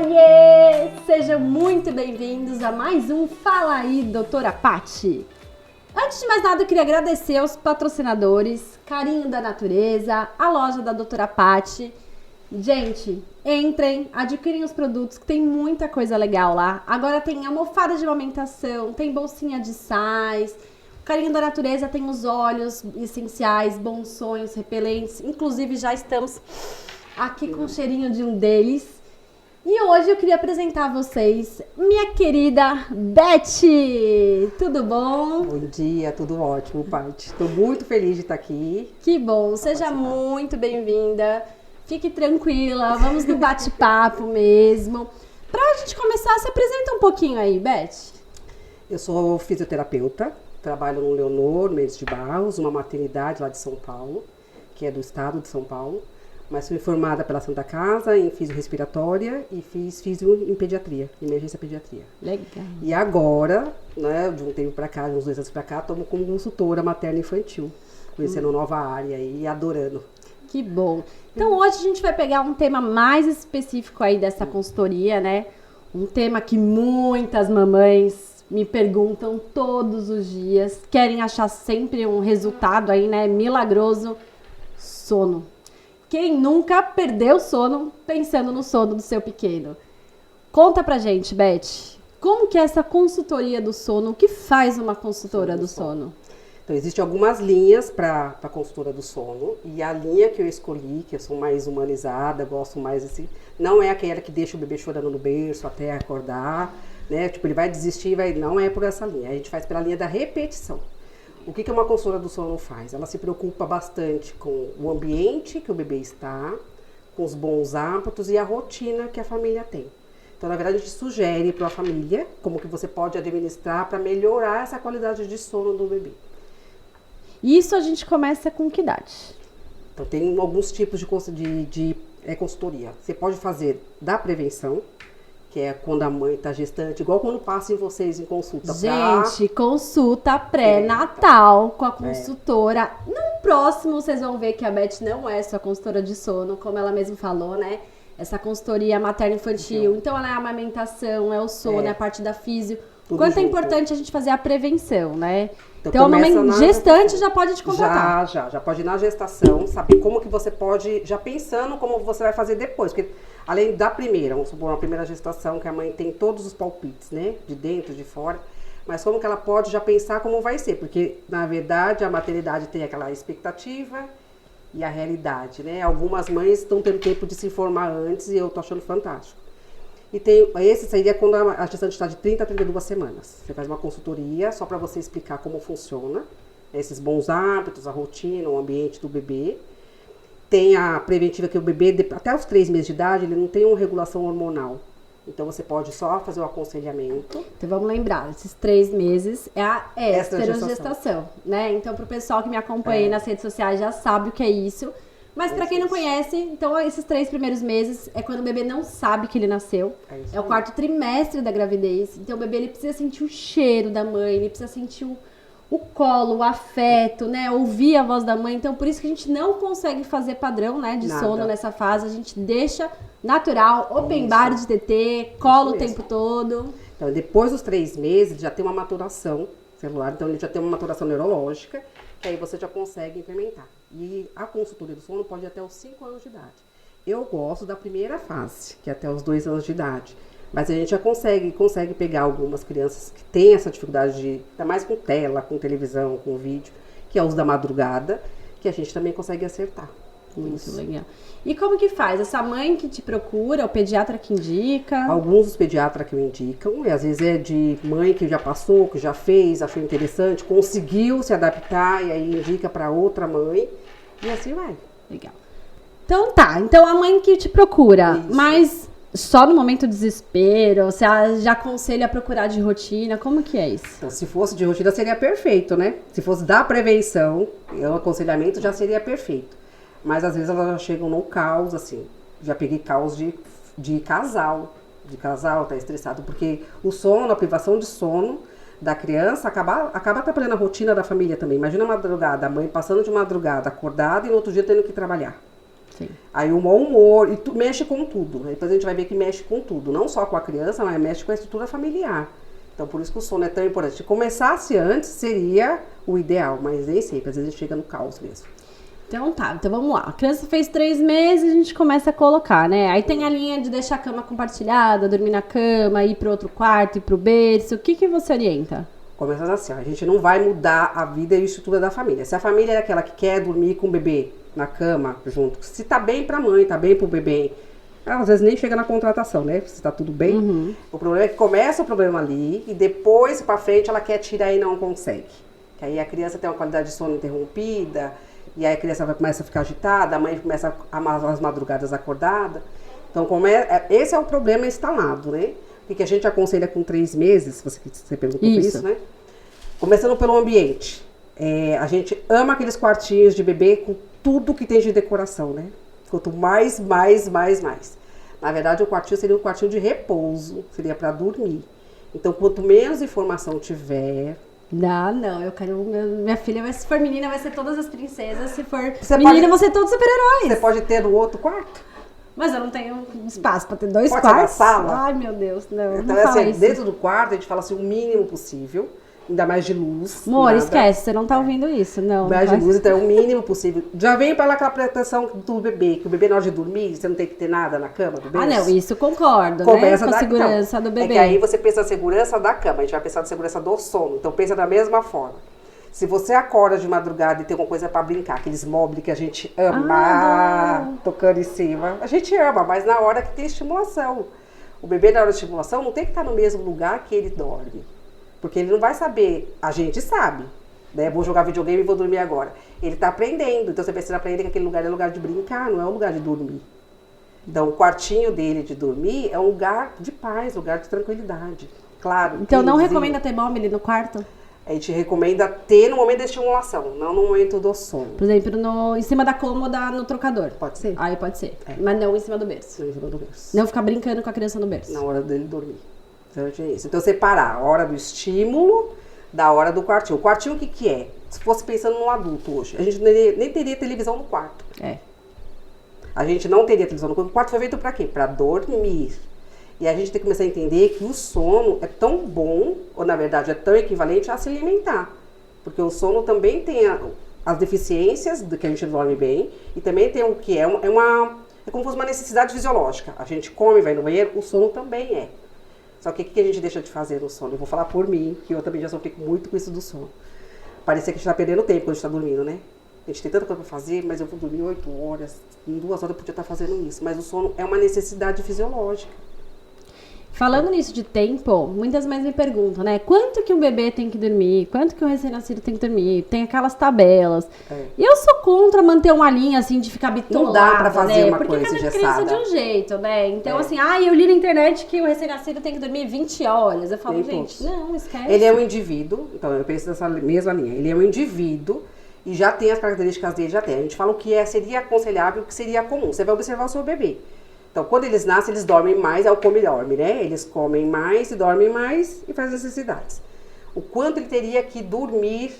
Oiê! Sejam muito bem-vindos a mais um Fala aí, Doutora Paty. Antes de mais nada, eu queria agradecer aos patrocinadores, Carinho da Natureza, a loja da Doutora Paty. Gente, entrem, adquirem os produtos que tem muita coisa legal lá. Agora tem almofada de amamentação, tem bolsinha de sais. Carinho da Natureza tem os óleos essenciais, bons sonhos, repelentes. Inclusive já estamos aqui com o cheirinho de um deles. E hoje eu queria apresentar a vocês minha querida Beth. Tudo bom? Bom dia, tudo ótimo, Paty. Estou muito feliz de estar aqui. Que bom, seja muito bem-vinda. Fique tranquila, vamos no bate-papo mesmo. Pra gente começar, se apresenta um pouquinho aí, Beth. Eu sou fisioterapeuta, trabalho no Leonor Mendes de Barros, uma maternidade lá de São Paulo, que é do estado de São Paulo. Mas fui formada pela Santa Casa em fisio-respiratória e fiz fisio em pediatria, emergência pediatria. Legal. E agora, né, de um tempo pra cá, de uns 2 anos pra cá, estou como consultora materna infantil, conhecendo nova área e adorando. Que bom. Então hoje a gente vai pegar um tema mais específico aí dessa consultoria, né? Um tema que muitas mamães me perguntam todos os dias, querem achar sempre um resultado aí, né, milagroso: sono. Quem nunca perdeu sono pensando no sono do seu pequeno? Conta pra gente, Beth, como que é essa consultoria do sono? O que faz uma consultora do sono? Então, existem algumas linhas para a consultora do sono, e a linha que eu escolhi, que eu sou mais humanizada, gosto mais assim, não é aquela que deixa o bebê chorando no berço até acordar, né? Tipo, ele vai desistir, não é por essa linha. A gente faz pela linha da repetição. O que uma consultora do sono faz? Ela se preocupa bastante com o ambiente que o bebê está, com os bons hábitos e a rotina que a família tem. Então, na verdade, a gente sugere para a família como que você pode administrar para melhorar essa qualidade de sono do bebê. Isso a gente começa com que idade? Então, tem alguns tipos de consultoria. Você pode fazer da prevenção, que é quando a mãe está gestante, igual quando passa em vocês em consulta. Gente, consulta pré-natal com a consultora. No próximo, vocês vão ver que a Beth não é só consultora de sono, como ela mesma falou, né? Essa consultoria materno-infantil. Então, ela é a amamentação, é o sono, é a parte da físio. Quanto é importante a gente fazer a prevenção, né? Então a mamãe gestante já pode te contratar. Já pode ir na gestação, saber como que você pode, já pensando como você vai fazer depois. Porque além da primeira, vamos supor, uma primeira gestação, que a mãe tem todos os palpites, né? De dentro, de fora. Mas como que ela pode já pensar como vai ser? Porque, na verdade, a maternidade tem aquela expectativa e a realidade, né? Algumas mães estão tendo tempo de se informar antes e eu tô achando fantástico. E esse seria quando a gestante está de 30 a 32 semanas. Você faz uma consultoria só para você explicar como funciona, esses bons hábitos, a rotina, o ambiente do bebê. Tem a preventiva, que o bebê, até os 3 meses de idade, ele não tem uma regulação hormonal. Então você pode só fazer o aconselhamento. Então vamos lembrar, esses 3 meses é a esterogestação, né? Então pro pessoal que me acompanha aí nas redes sociais já sabe o que é isso. Mas pra quem não conhece, então esses 3 primeiros meses é quando o bebê não sabe que ele nasceu. É o 4º trimestre da gravidez. Então o bebê ele precisa sentir o cheiro da mãe, ele precisa sentir o colo, o afeto, né? Ouvir a voz da mãe. Então por isso que a gente não consegue fazer padrão, né, de sono nessa fase. A gente deixa natural, open bar de TT, colo o tempo todo. Então depois dos 3 meses já tem uma maturação celular, então ele já tem uma maturação neurológica, que aí você já consegue implementar. E a consultoria do sono pode ir até os 5 anos de idade. Eu gosto da primeira fase, que é até os 2 anos de idade. Mas a gente já consegue pegar algumas crianças que têm essa dificuldade de, ainda mais com tela, com televisão, com vídeo, que é o uso da madrugada, que a gente também consegue acertar. Muito legal. E como que faz? Essa mãe que te procura, o pediatra que indica? Alguns dos pediatras que eu indicam, e às vezes é de mãe que já passou, que já fez, achou interessante, conseguiu se adaptar e aí indica para outra mãe e assim vai. Legal. Então tá, então a mãe que te procura, mas só no momento do desespero, você já aconselha a procurar de rotina, como que é isso? Então, se fosse de rotina seria perfeito, né? Se fosse da prevenção, o aconselhamento já seria perfeito. Mas às vezes elas já chegam no caos, assim. Já peguei caos de casal. De casal, tá estressado. Porque o sono, a privação de sono da criança acaba atrapalhando a rotina da família também. Imagina a madrugada, a mãe passando de madrugada acordada e no outro dia tendo que trabalhar. Sim. Aí o mau humor, e mexe com tudo. Depois a gente vai ver que mexe com tudo. Não só com a criança, mas mexe com a estrutura familiar. Então por isso que o sono é tão importante. Se começasse antes, seria o ideal, mas nem sempre. Às vezes chega no caos mesmo. Então tá, então vamos lá. A criança fez 3 meses, a gente começa a colocar, né? Aí tem a linha de deixar a cama compartilhada, dormir na cama, ir pro outro quarto, ir pro berço. O que que você orienta? Começando assim, ó, a gente não vai mudar a vida e a estrutura da família. Se a família é aquela que quer dormir com o bebê na cama, junto, se tá bem pra mãe, tá bem pro bebê, às vezes nem chega na contratação, né? Se tá tudo bem. O problema é que começa o problema ali e depois pra frente ela quer tirar e não consegue. Que aí a criança tem uma qualidade de sono interrompida, e aí a criança começa a ficar agitada, a mãe começa as madrugadas acordada. Então, esse é o problema instalado, né? O que a gente aconselha com 3 meses, você perguntou isso, né? Começando pelo ambiente. A gente ama aqueles quartinhos de bebê com tudo que tem de decoração, né? Quanto mais. Na verdade, o quartinho seria um quartinho de repouso, seria para dormir. Então, quanto menos informação tiver... Não, eu quero... Minha filha, se for menina, vai ser todas as princesas. Se for menina, vão ser todos super-heróis. Você pode ter no outro quarto? Mas eu não tenho espaço para ter 2 pode quartos. Ser na sala? Ai, meu Deus, não. Então, não fala assim, isso. dentro do quarto, a gente fala assim, o mínimo possível. Ainda mais de luz. Amor, esquece, você não tá ouvindo isso, não. Mais de luz, então é o mínimo possível. Já vem para lá aquela proteção do bebê, que o bebê na hora de dormir, você não tem que ter nada na cama do bebê. Ah, não, isso concordo, Começa né? Com a segurança do bebê. É que aí você pensa na segurança da cama, a gente vai pensar na segurança do sono. Então pensa da mesma forma. Se você acorda de madrugada e tem alguma coisa para brincar, aqueles móveis que a gente ama, tocando em cima, a gente ama, mas na hora que tem estimulação. O bebê na hora de estimulação não tem que estar no mesmo lugar que ele dorme. Porque ele não vai saber, a gente sabe, né? Vou jogar videogame e vou dormir agora. Ele tá aprendendo, então você precisa aprender que aquele lugar é lugar de brincar, não é um lugar de dormir. Então o quartinho dele de dormir é um lugar de paz, lugar de tranquilidade. Claro. Então não recomenda ter móvel no quarto? A gente recomenda ter no momento da estimulação, não no momento do sono. Por exemplo, em cima da cômoda, no trocador. Pode ser. Aí pode ser, mas não em cima do berço. Não em cima do berço. Não ficar brincando com a criança no berço. Na hora dele dormir. Então separar a hora do estímulo da hora do quartinho. O quartinho o que é? Se fosse pensando num adulto hoje, a gente nem teria televisão no quarto. A gente não teria televisão no quarto. O quarto foi feito para quê? Para dormir. E a gente tem que começar a entender que o sono é tão bom, ou na verdade é tão equivalente a se alimentar. Porque o sono também tem as deficiências do que a gente dorme bem, e também tem o que é como se fosse uma necessidade fisiológica. A gente come, vai no banheiro, o sono também é. Só que o que a gente deixa de fazer no sono? Eu vou falar por mim, que eu também já sofri muito com isso do sono. Parecia que a gente tá perdendo tempo quando a gente tá dormindo, né? A gente tem tanta coisa pra fazer, mas eu vou dormir 8 horas, em 2 horas eu podia estar fazendo isso. Mas o sono é uma necessidade fisiológica. Falando nisso de tempo, muitas mães me perguntam, né? Quanto que um bebê tem que dormir? Quanto que um recém-nascido tem que dormir? Tem aquelas tabelas. E eu sou contra manter uma linha, assim, de ficar bitolada, não dá pra fazer, né? Uma Porque coisa cada engessada. criança de um jeito, né? Então, assim, eu li na internet que o recém-nascido tem que dormir 20 horas. Eu falo, gente, não, esquece. Ele é um indivíduo, então eu penso nessa mesma linha. Ele é um indivíduo e já tem as características dele, já tem. A gente fala o que seria aconselhável, o que seria comum. Você vai observar o seu bebê. Então, quando eles nascem, eles dormem mais, é o come e dorme, né? Eles comem mais e dormem mais e fazem necessidades. O quanto ele teria que dormir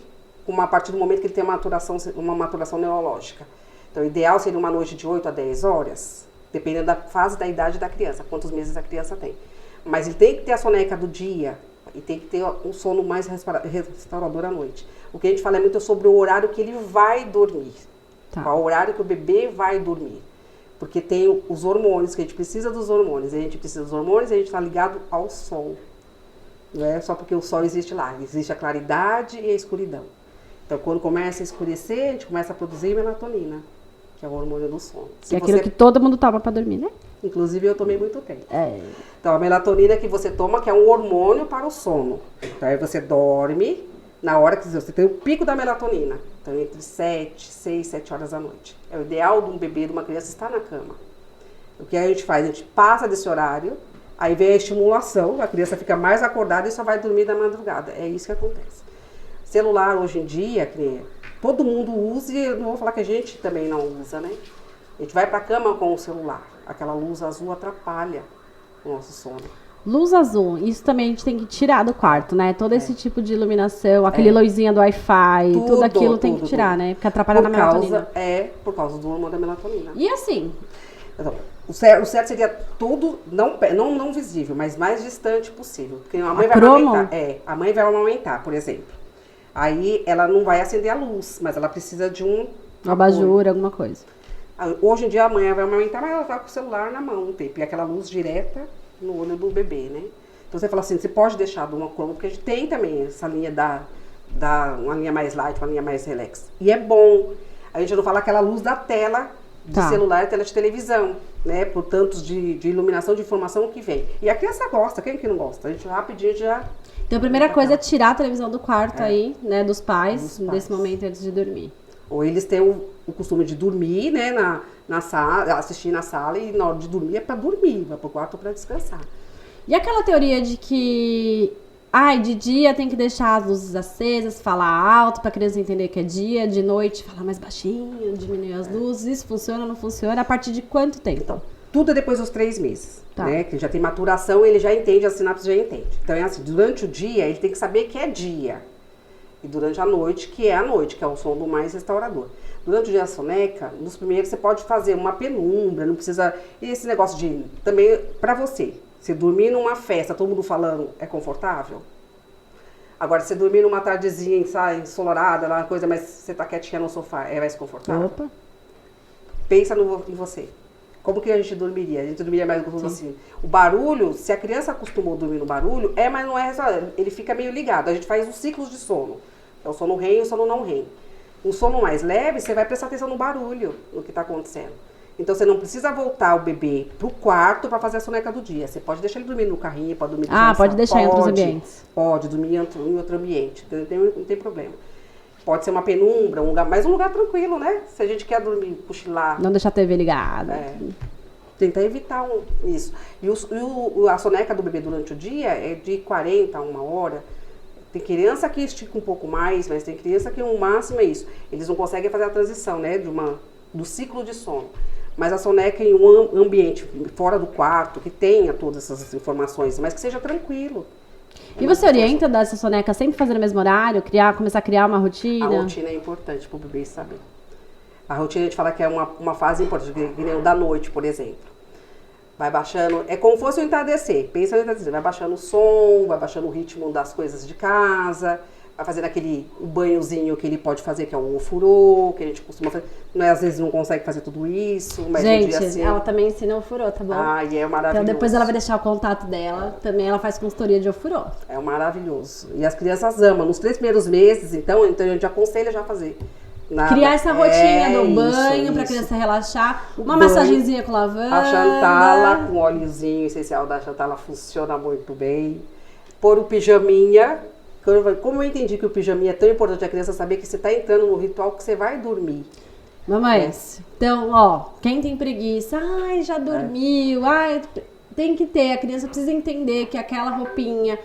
a partir do momento que ele tem uma maturação neurológica. Então, o ideal seria uma noite de 8 a 10 horas, dependendo da fase da idade da criança, quantos meses a criança tem. Mas ele tem que ter a soneca do dia e tem que ter um sono mais restaurador à noite. O que a gente fala é muito sobre o horário que ele vai dormir. Qual o horário que o bebê vai dormir. Porque tem os hormônios, que a gente precisa dos hormônios. A gente precisa dos hormônios e a gente está ligado ao sol. Não é só porque o sol existe lá. Existe a claridade e a escuridão. Então, quando começa a escurecer, a gente começa a produzir melatonina, que é o hormônio do sono. Que é aquilo que todo mundo toma para dormir, né? Inclusive, eu tomei muito tempo. Então, a melatonina que você toma, que é um hormônio para o sono. Então, aí você dorme na hora que você tem o pico da melatonina. Então, entre 6, 7 horas da noite. É o ideal de um bebê, de uma criança, estar na cama. O que a gente faz? A gente passa desse horário, aí vem a estimulação, a criança fica mais acordada e só vai dormir da madrugada. É isso que acontece. Celular, hoje em dia, todo mundo usa e eu não vou falar que a gente também não usa, né? A gente vai pra cama com o celular. Aquela luz azul atrapalha o nosso sono. Luz azul, isso também a gente tem que tirar do quarto, né? Todo esse tipo de iluminação, aquele luzinha do Wi-Fi, tudo aquilo tem que tirar, né? Porque atrapalha na melatonina. Por causa do hormônio da melatonina. E assim? Então, o certo seria tudo, não visível, mas mais distante possível. Porque a mãe vai amamentar. A mãe vai amamentar, por exemplo. Aí ela não vai acender a luz, mas ela precisa de um abajur, alguma coisa. Hoje em dia a mãe vai amamentar, mas ela tá com o celular na mão, e aquela luz direta no olho do bebê, né? Então você fala assim, você pode deixar de uma cor, porque a gente tem também essa linha uma linha mais light, uma linha mais relax. E é bom. A gente não fala aquela luz da tela de celular e tela de televisão, né? Por tantos de iluminação, de informação que vem. E a criança gosta, quem que não gosta? A gente rapidinho já... Então a primeira coisa é tirar a televisão do quarto aí, né? Dos pais, nesse momento antes de dormir. Ou eles têm o costume de dormir, né? Na sala, assistir na sala, e na hora de dormir é para dormir, vai pro quarto para descansar. E aquela teoria de que, de dia tem que deixar as luzes acesas, falar alto para a criança entender que é dia, de noite falar mais baixinho, diminuir as luzes, isso funciona ou não funciona? A partir de quanto tempo? Então, tudo é depois dos 3 meses, né? Que já tem maturação, ele já entende, a sinapse já entende. Então é assim, durante o dia ele tem que saber que é dia. E durante a noite, que é o sono mais restaurador. Durante o dia da soneca, nos primeiros você pode fazer uma penumbra, não precisa... E esse negócio de... Também, pra você dormir numa festa, todo mundo falando, é confortável? Agora, você dormir numa tardezinha, ensolarada, uma coisa, mas você tá quietinha no sofá, é mais confortável? Opa! Pensa em você. Como que a gente dormiria? A gente dormiria mais gostoso assim. O barulho, se a criança acostumou a dormir no barulho, mas não é restaurado. Ele fica meio ligado. A gente faz os ciclos de sono. É o sono REM e o sono não REM. Um sono mais leve, você vai prestar atenção no barulho, no que está acontecendo. Então, você não precisa voltar o bebê pro quarto para fazer a soneca do dia. Você pode deixar ele dormir no carrinho, pode dormir pode deixar em outros ambientes. Pode dormir em outro ambiente, não tem problema. Pode ser uma penumbra, mas um lugar tranquilo, né? Se a gente quer dormir, cochilar. Não deixar a TV ligada. Tentar evitar isso. E a soneca do bebê durante o dia é de 40 a 1 hora. Tem criança que estica um pouco mais, mas tem criança que o máximo é isso. Eles não conseguem fazer a transição, né, do ciclo de sono. Mas a soneca em um ambiente fora do quarto, que tenha todas essas informações, mas que seja tranquilo. E você orienta dessa soneca sempre fazer no mesmo horário? Começar a criar uma rotina? A rotina é importante para o bebê saber. A rotina a gente fala que é uma fase importante, que nem o da noite, por exemplo. Vai baixando, é como se fosse o entardecer. Pensa no entardecer, vai baixando o som, vai baixando o ritmo das coisas de casa, vai fazendo o banhozinho que ele pode fazer, que é o ofurô, que a gente costuma fazer. Às vezes não consegue fazer tudo isso, mas gente, um dia assim... ela também ensina ofurô, tá bom? E é maravilhoso. Então depois ela vai deixar o contato dela, também ela faz consultoria de ofurô. É maravilhoso. E as crianças amam. Nos 3 primeiros meses, então a gente aconselha já a fazer. Criar essa rotina do banho pra criança relaxar, uma massagenzinha com lavanda. A Chantala, com óleozinho essencial da Chantala, funciona muito bem. Pôr o pijaminha. Como eu entendi que o pijaminha é tão importante a criança saber que você tá entrando no ritual que você vai dormir. Mamães, então, quem tem preguiça, já dormiu, tem que ter, a criança precisa entender que aquela roupinha...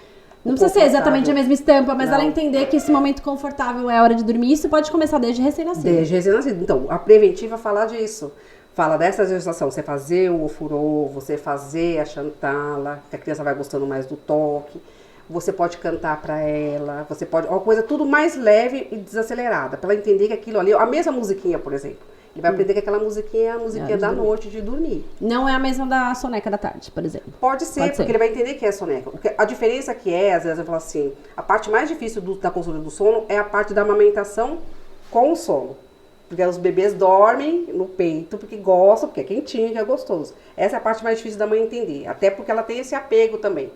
Não precisa ser exatamente a mesma estampa, mas ela entender que esse momento confortável é a hora de dormir. Isso pode começar desde recém-nascido. Desde recém-nascido. Então, a preventiva fala disso. Fala dessa gestação. Você fazer o ofurô, você fazer a Chantala, que a criança vai gostando mais do toque. Você pode cantar pra ela. Você pode... Uma coisa tudo mais leve e desacelerada. Pra ela entender que aquilo ali... A mesma musiquinha, por exemplo. Ele vai aprender que aquela musiquinha é a musiquinha da noite de dormir. Não é a mesma da soneca da tarde, por exemplo. Pode ser, porque ele vai entender que é soneca. A diferença que às vezes eu falo assim, a parte mais difícil da consulta do sono é a parte da amamentação com o sono. Porque os bebês dormem no peito porque gostam, porque é quentinho, que é gostoso. Essa é a parte mais difícil da mãe entender. Até porque ela tem esse apego também.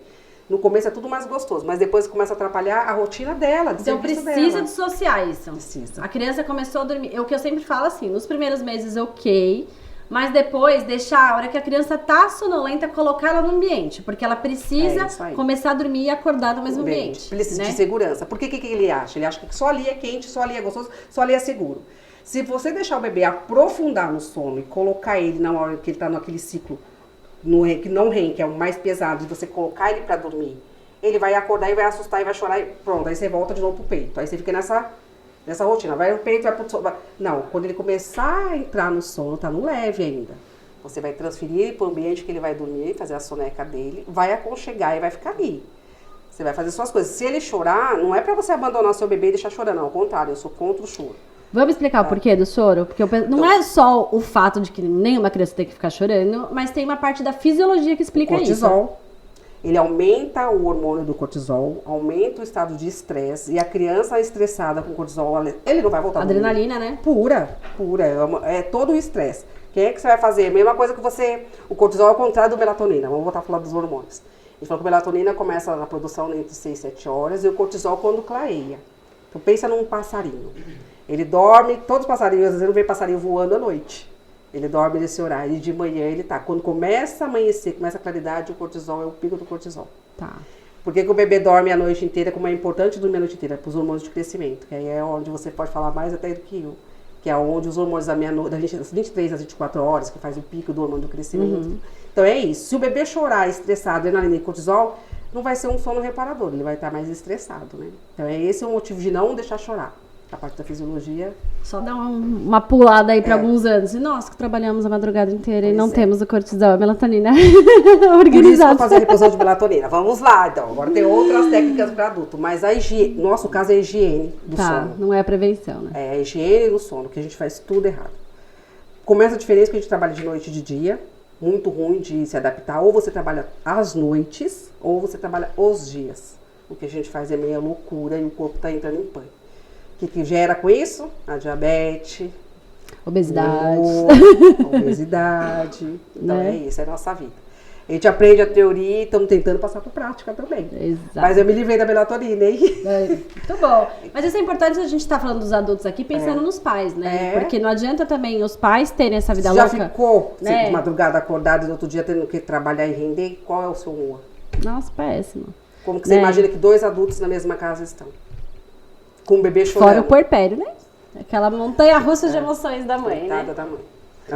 No começo é tudo mais gostoso, mas depois começa a atrapalhar a rotina dela, então precisa dissociar isso. Precisa. A criança começou a dormir. O que eu sempre falo assim, nos primeiros meses ok, mas depois deixar a hora que a criança tá sonolenta, colocar ela no ambiente, porque ela precisa começar a dormir e acordar no mesmo ambiente. Precisa de segurança. Por que ele acha? Ele acha que só ali é quente, só ali é gostoso, só ali é seguro. Se você deixar o bebê aprofundar no sono e colocar ele na hora que ele tá naquele ciclo que não REM, que é o mais pesado, de você colocar ele pra dormir, ele vai acordar e vai assustar e vai chorar e pronto, aí você volta de novo pro peito. Aí você fica nessa rotina, vai pro peito, vai pro sono. Não, quando ele começar a entrar no sono, tá no leve ainda. Você vai transferir para o ambiente que ele vai dormir, fazer a soneca dele, vai aconchegar e vai ficar ali. Você vai fazer suas coisas. Se ele chorar, não é para você abandonar seu bebê e deixar chorando, não. Ao contrário, eu sou contra o choro. Vamos explicar o porquê do choro? Porque não é só o fato de que nenhuma criança tem que ficar chorando, mas tem uma parte da fisiologia que explica cortisol. isso. Ele aumenta o hormônio do cortisol, aumenta o estado de estresse, e a criança estressada com cortisol, ele não vai voltar a dormir. Adrenalina, né? Pura. É todo o estresse. O que é que você vai fazer? Mesma coisa que você... O cortisol é o contrário do melatonina. Vamos voltar a falar dos hormônios. A gente falou que a melatonina começa a produção entre 6 e 7 horas, e o cortisol quando clareia. Então pensa num passarinho. Ele dorme, todos os passarinhos, às vezes não vê passarinho voando à noite. Ele dorme nesse horário e de manhã ele tá. Quando começa a amanhecer, começa a claridade, o cortisol é o pico do cortisol. Tá. Por que o bebê dorme a noite inteira? Como é importante dormir a noite inteira? Para os hormônios de crescimento. Que aí é onde você pode falar mais até do que eu. Que é onde os hormônios das 23 às 24 horas, que faz o pico do hormônio do crescimento. Uhum. Então é isso. Se o bebê chorar estressado, adrenalina e cortisol, não vai ser um sono reparador. Ele vai estar mais estressado, né? Então esse é o motivo de não deixar chorar. A parte da fisiologia. Só dá uma pulada aí para alguns anos. E nós que trabalhamos a madrugada inteira e não temos o cortisol, a melatonina organizada. Por isso que eu fazer a reposição de melatonina. Vamos lá, então. Agora tem outras técnicas para adulto. Mas a higiene, no nosso caso é a higiene do sono. Não é a prevenção, né? É a higiene do sono, que a gente faz tudo errado. Começa a diferença que a gente trabalha de noite e de dia. Muito ruim de se adaptar. Ou você trabalha às noites, ou você trabalha os dias. O que a gente faz é meia loucura e o corpo está entrando em pânico. O que gera com isso? A diabetes, obesidade. Obesidade. Então é isso, é a nossa vida. A gente aprende a teoria e estamos tentando passar para a prática também. Exato. Mas eu me livrei da melatonina, hein? Muito bom. Mas isso é importante a gente estar falando dos adultos aqui pensando nos pais, né? Porque não adianta também os pais terem essa vida louca. Já ficou de madrugada acordado e no outro dia tendo que trabalhar e render? Qual é o seu humor? Nossa, péssimo. Como que você imagina que 2 adultos na mesma casa estão? Com o bebê chorando. Fora o puerpério, né? Aquela montanha-russa de emoções da mãe, Coitada né? da mãe.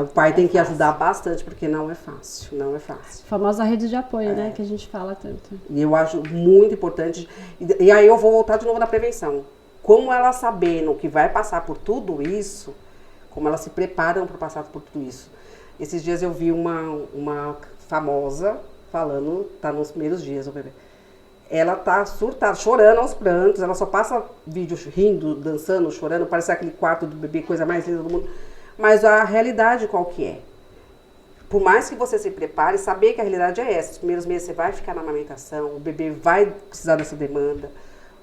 O pai tem que ajudar bastante, porque não é fácil, não é fácil. A famosa rede de apoio, né? Que a gente fala tanto. E eu acho muito importante. E aí eu vou voltar de novo na prevenção. Como elas sabendo que vai passar por tudo isso, como elas se preparam para passar por tudo isso. Esses dias eu vi uma famosa falando, tá nos primeiros dias o bebê. Ela tá surtada, chorando aos prantos, ela só passa vídeo rindo, dançando, chorando, parece aquele quarto do bebê, coisa mais linda do mundo. Mas a realidade qual que é? Por mais que você se prepare, saber que a realidade é essa. Os primeiros meses você vai ficar na amamentação, o bebê vai precisar dessa demanda,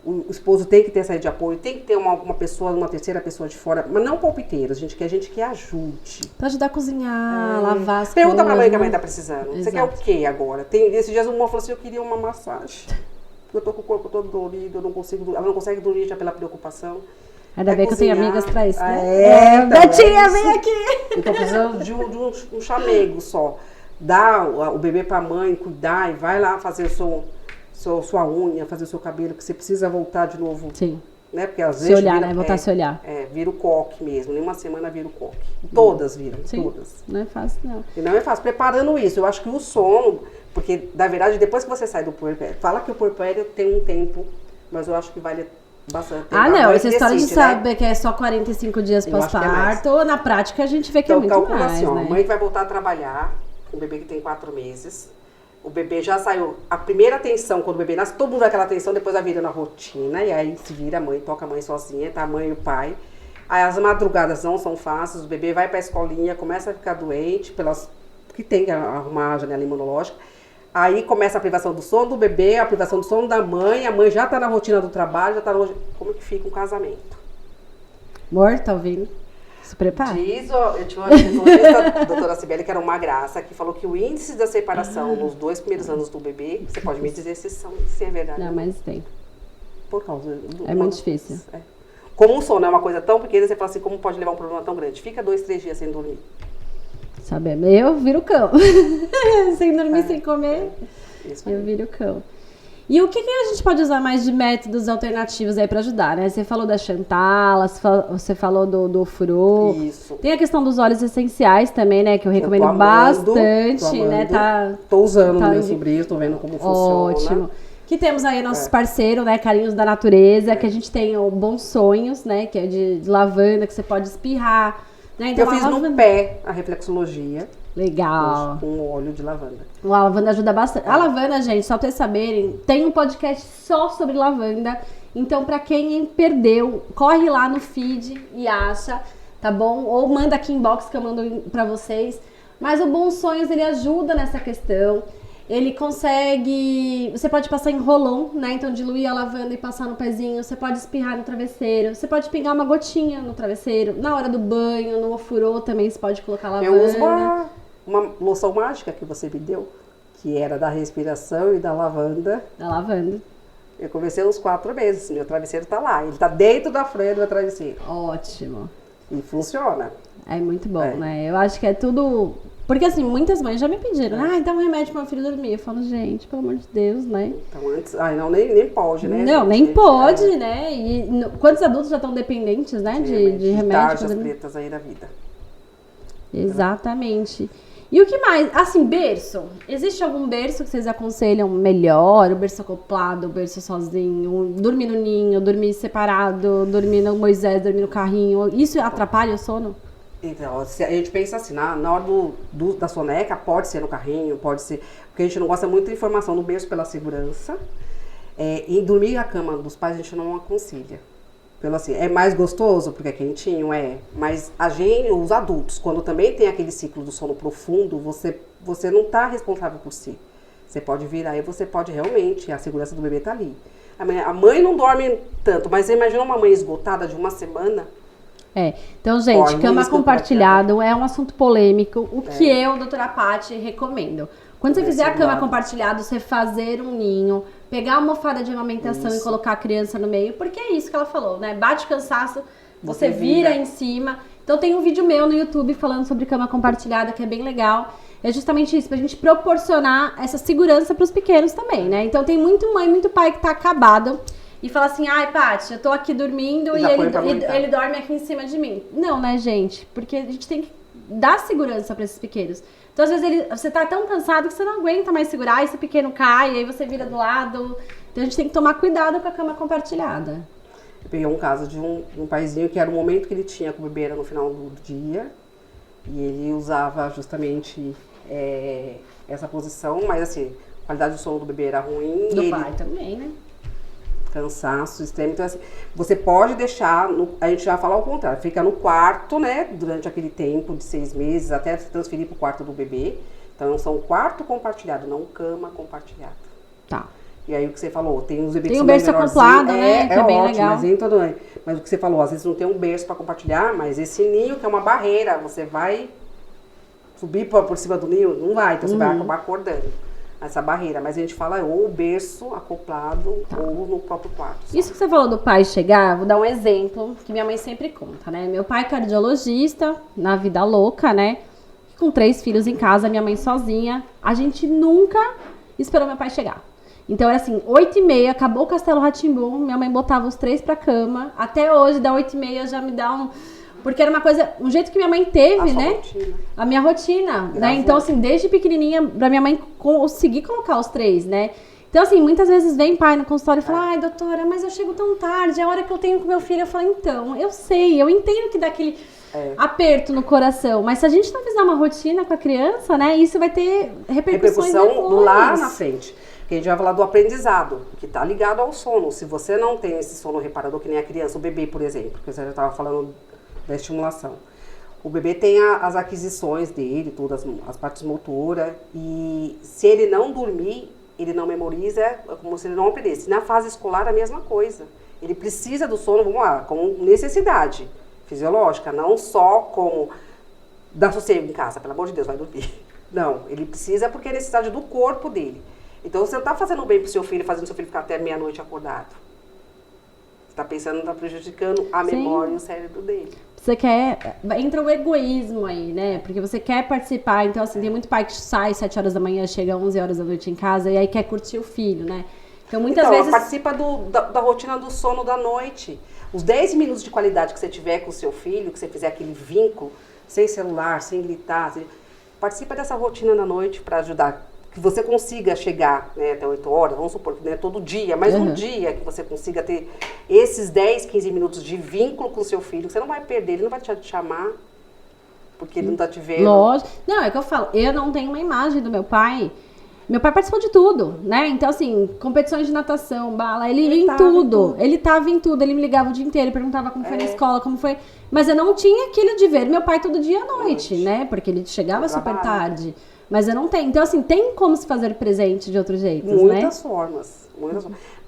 o esposo tem que ter essa rede de apoio, tem que ter uma pessoa, uma terceira pessoa de fora, mas não palpiteiros, gente que ajude. Pra ajudar a cozinhar, lavar as Pergunta coisas. pra mãe que a mãe tá precisando. Exato. Você quer o quê agora? Esses dias uma falou assim, eu queria uma massagem. Eu tô com o corpo todo dolorido, ela não consegue dormir já pela preocupação. Ainda bem que eu tenho amigas pra isso, né? Então, Betinha, vem aqui! Eu tô precisando de um chamego só. Dar o bebê pra mãe, cuidar e vai lá fazer sua unha, fazer o seu cabelo, que você precisa voltar de novo. Sim. Né? Porque às Se vezes olhar, né? Voltar a se olhar. Vira o coque mesmo. Em uma semana vira o coque. Todas viram, Sim. todas. Não é fácil, não. E não é fácil. Preparando isso, eu acho que o sono, porque na verdade depois que você sai do puerpério, fala que o puerpério tem um tempo, mas eu acho que vale bastante. Não, essa história de saber que é só 45 dias pós-parto, na prática a gente vê que então, é muito calcula mais, assim, ó, né? A mãe que vai voltar a trabalhar, um bebê que tem 4 meses, o bebê já saiu, a primeira atenção quando o bebê nasce, todo mundo dá aquela atenção, depois vai virando a rotina, e aí se vira a mãe, toca a mãe sozinha, tá a mãe e o pai. Aí as madrugadas não são fáceis, o bebê vai pra escolinha, começa a ficar doente, que tem que arrumar a janela imunológica. Aí começa a privação do sono do bebê, a privação do sono da mãe, a mãe já tá na rotina do trabalho, já tá no... Como que fica um casamento? Amor, tá ouvindo? Se prepara. Eu tinha uma nutricionista, a doutora Cibele, que era uma graça, que falou que o índice da separação nos 2 primeiros anos do bebê, você pode me dizer se é verdade. Não, mas tem. Por causa do... É muito difícil. Como o sono é uma coisa tão pequena, você fala assim, como pode levar um problema tão grande? Fica 2, 3 dias sem dormir. Sabe, eu viro cão. Sem dormir, sem comer, eu viro cão. E o que a gente pode usar mais de métodos alternativos aí pra ajudar, né? Você falou da Chantala, você falou do furô. Isso. Tem a questão dos óleos essenciais também, né? Que eu recomendo bastante, né? Tô usando no meu sobrinho, tô vendo como funciona. Ótimo. Que temos aí nossos parceiros, né? Carinhos da Natureza, que a gente tem o Bons Sonhos, né? Que é de lavanda, que você pode espirrar, Né? Então, eu fiz no pé a reflexologia. Legal. Com óleo de lavanda. A lavanda ajuda bastante. A lavanda, gente, só pra vocês saberem, tem um podcast só sobre lavanda. Então, pra quem perdeu, corre lá no feed e acha, tá bom? Ou manda aqui inbox que eu mando pra vocês. Mas o Bons Sonhos, ele ajuda nessa questão. Ele consegue... Você pode passar em rolon, né? Então, diluir a lavanda e passar no pezinho. Você pode espirrar no travesseiro. Você pode pingar uma gotinha no travesseiro. Na hora do banho, no ofurô também você pode colocar lavanda. Eu uso uma loção mágica que você me deu, que era da respiração e da lavanda. Da lavanda. Eu comecei uns 4 meses. Meu travesseiro tá lá. Ele tá dentro da freia do meu travesseiro. Ótimo. E funciona. É muito bom, né? Eu acho que é tudo... Porque assim, muitas mães já me pediram, dá um remédio pro meu filho dormir. Eu falo, gente, pelo amor de Deus, né? Então antes, não, nem pode, né? Não, nem pode, né? E quantos adultos já estão dependentes, né? De remédio. Tarjas pretas aí da vida. Exatamente. E o que mais? Assim, berço. Existe algum berço que vocês aconselham melhor? O berço acoplado, o berço sozinho, dormir no ninho, dormir separado, dormir no Moisés, dormir no carrinho. Isso atrapalha o sono? Então, se a gente pensa assim, na hora da soneca, pode ser no carrinho, pode ser... Porque a gente não gosta muito de informação no berço pela segurança. E dormir na cama dos pais a gente não aconselha. Pelo assim, é mais gostoso porque é quentinho, mas os adultos, quando também tem aquele ciclo do sono profundo, você não está responsável por si. Você pode virar e você pode realmente, a segurança do bebê tá ali. A mãe não dorme tanto, mas você imagina uma mãe esgotada de uma semana. Então, gente, cama compartilhada é um assunto polêmico. O que eu, doutora Paty, recomendo. Quando você fizer a cama compartilhada, você fazer um ninho, pegar a almofada de amamentação e colocar a criança no meio, porque é isso que ela falou, né? Bate o cansaço, você vira em cima. Então tem um vídeo meu no YouTube falando sobre cama compartilhada, que é bem legal. É justamente isso, pra gente proporcionar essa segurança pros pequenos também, né? Então tem muito mãe, muito pai que tá acabado e fala assim, ai, Paty, eu tô aqui dormindo e ele dorme aqui em cima de mim. Não, né, gente? Porque a gente tem que dar segurança pra esses pequenos. Então, às vezes, você tá tão cansado que você não aguenta mais segurar, esse pequeno cai, aí você vira do lado. Então, a gente tem que tomar cuidado com a cama compartilhada. Eu peguei um caso de um paizinho que era o momento que ele tinha com o bebê, era no final do dia. E ele usava justamente essa posição, mas assim, a qualidade do sono do bebê era ruim. Do pai também, né? Cansaço extremo. Então, assim, você pode deixar, a gente já fala ao contrário, fica no quarto, né, durante aquele tempo de 6 meses, até se transferir pro quarto do bebê. Então, são quarto compartilhado, não cama compartilhada. Tá. E aí, o que você falou, tem uns bebês que são mais menorzinhos. Tem o berço acoplado, né, que é bem ótimo, legal. Mas o que você falou, às vezes não tem um berço para compartilhar, mas esse ninho que é uma barreira, você vai subir por cima do ninho? Não vai, então você vai acabar acordando. Essa barreira, mas a gente fala ou o berço acoplado ou no próprio quarto. Sabe? Isso que você falou do pai chegar, vou dar um exemplo que minha mãe sempre conta, né? Meu pai é cardiologista, na vida louca, né? Com 3 filhos em casa, minha mãe sozinha. A gente nunca esperou meu pai chegar. Então era assim, 8h30, acabou o Castelo Rá-Tim-Bum, minha mãe botava os 3 pra cama. Até hoje, da 8h30 já me dá um... Porque era uma coisa, um jeito que minha mãe teve, né? Rotina. A minha rotina, né? Então, assim, desde pequenininha, pra minha mãe conseguir colocar os 3, né? Então, assim, muitas vezes vem pai no consultório e fala, ai, doutora, mas eu chego tão tarde, é a hora que eu tenho com meu filho. Eu falo, então, eu sei, eu entendo que dá aquele aperto no coração, mas se a gente não fizer uma rotina com a criança, né? Isso vai ter repercussões depois. Lá na frente. Que a gente vai falar do aprendizado, que está ligado ao sono. Se você não tem esse sono reparador, que nem a criança, o bebê, por exemplo, que você já estava falando da estimulação. O bebê tem as aquisições dele, todas as partes motoras, e se ele não dormir, ele não memoriza, é como se ele não aprendesse. Na fase escolar, a mesma coisa. Ele precisa do sono, vamos lá, como necessidade fisiológica, não só como dar sossego em casa, pelo amor de Deus, vai dormir. Não, ele precisa porque é necessidade do corpo dele. Então, você não está fazendo bem pro seu filho, fazendo seu filho ficar até meia-noite acordado. Você está pensando, está prejudicando a memória e o cérebro dele. Você quer... Entra o egoísmo aí, né? Porque você quer participar. Então, assim, tem muito pai que sai 7 horas da manhã, chega 11 horas da noite em casa e aí quer curtir o filho, né? Então, muitas vezes... participa da rotina do sono da noite. Os 10 minutos de qualidade que você tiver com o seu filho, que você fizer aquele vínculo, sem celular, sem gritar, participa dessa rotina da noite para ajudar... Que você consiga chegar, né, até 8 horas, vamos supor que não é todo dia, mas um dia que você consiga ter esses 10, 15 minutos de vínculo com o seu filho, que você não vai perder, ele não vai te chamar, porque ele não tá te vendo. Lógico. Não, é que eu falo, eu não tenho uma imagem do meu pai. Meu pai participou de tudo, né? Então, assim, competições de natação, bala, ele ia em tudo. Ele tava em tudo, ele me ligava o dia inteiro, perguntava como foi na escola, como foi. Mas eu não tinha aquilo de ver meu pai todo dia à noite, né? Porque ele chegava super tarde. Mas eu não tenho. Então, assim, tem como se fazer presente de outros jeitos, né? Muitas formas.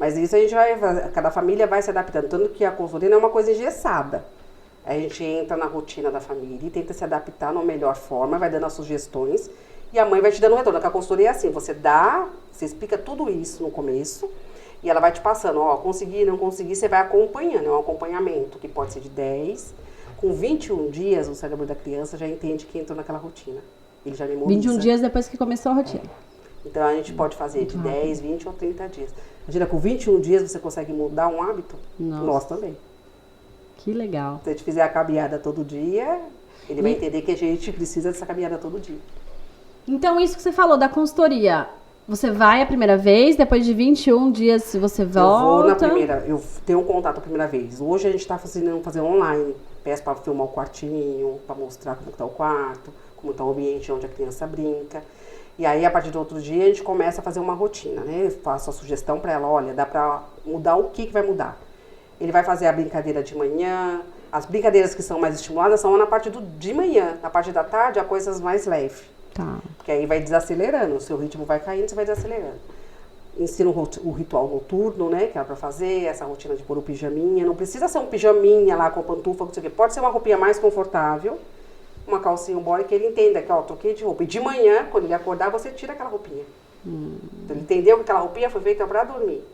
Mas isso a gente vai, cada família vai se adaptando. Tanto que a consultoria não é uma coisa engessada. A gente entra na rotina da família e tenta se adaptar na melhor forma, vai dando as sugestões e a mãe vai te dando um retorno. Porque a consultoria é assim, você explica tudo isso no começo e ela vai te passando, ó, consegui, não consegui, você vai acompanhando. É um acompanhamento que pode ser de 10, com 21 dias o cérebro da criança já entende que entrou naquela rotina. Ele já memoriza. 21 dias depois que começou a rotina. Então a gente pode fazer de 10, 20 ou 30 dias. Imagina, com 21 dias você consegue mudar um hábito? Nossa. Nós também. Que legal. Se a gente fizer a caminhada todo dia, ele vai entender que a gente precisa dessa caminhada todo dia. Então, isso que você falou da consultoria, você vai a primeira vez, depois de 21 dias você volta? Eu vou na primeira, eu tenho um contato a primeira vez. Hoje a gente está fazendo online. Peço para filmar o quartinho, para mostrar como está o quarto, como está o ambiente onde a criança brinca. E aí, a partir do outro dia, a gente começa a fazer uma rotina, né? Eu faço a sugestão para ela, olha, dá para mudar o que vai mudar. Ele vai fazer a brincadeira de manhã. As brincadeiras que são mais estimuladas são na parte de manhã. Na parte da tarde, há coisas mais leves. Tá. Porque aí vai desacelerando, o seu ritmo vai caindo, você vai desacelerando. Ensino o ritual noturno, né, que é para fazer, essa rotina de pôr o pijaminha. Não precisa ser um pijaminha lá com pantufa, não sei o quê. Pode ser uma roupinha mais confortável, uma calcinha, um body, que ele entenda que, ó, troquei de roupa. E de manhã, quando ele acordar, você tira aquela roupinha. Então, ele entendeu que aquela roupinha foi feita para dormir.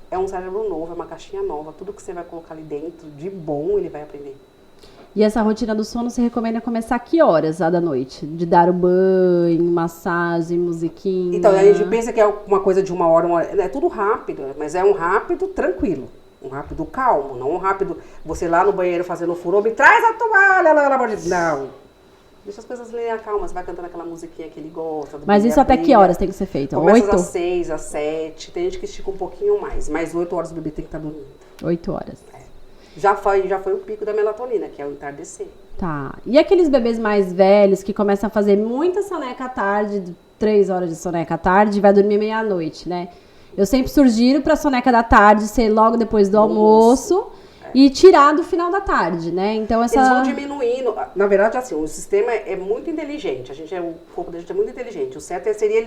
É um cérebro novo, é uma caixinha nova. Tudo que você vai colocar ali dentro, de bom, ele vai aprender. E essa rotina do sono, você recomenda começar a que horas lá da noite? De dar o banho, massagem, musiquinha? Então, a gente pensa que é uma coisa de uma hora. É tudo rápido, mas é um rápido tranquilo. Um rápido calmo, não um rápido... Você lá no banheiro fazendo furor, me traz a toalha, não. Deixa as coisas calmas, vai cantando aquela musiquinha que ele gosta. Mas isso até que horas tem que ser feito? Começa 8? às 6, às 7. Tem gente que estica um pouquinho mais. Mas 8 horas o bebê tem que estar dormindo. 8 horas. Já foi o pico da melatonina, que é o entardecer. Tá. E aqueles bebês mais velhos que começam a fazer muita soneca à tarde, 3 horas de soneca à tarde, e vai dormir meia-noite, né? Eu sempre sugiro pra soneca da tarde ser logo depois do almoço. E tirar do final da tarde, né? Então essa... Eles vão diminuindo. Na verdade, assim, o sistema é muito inteligente. O corpo da gente é muito inteligente. O certo seria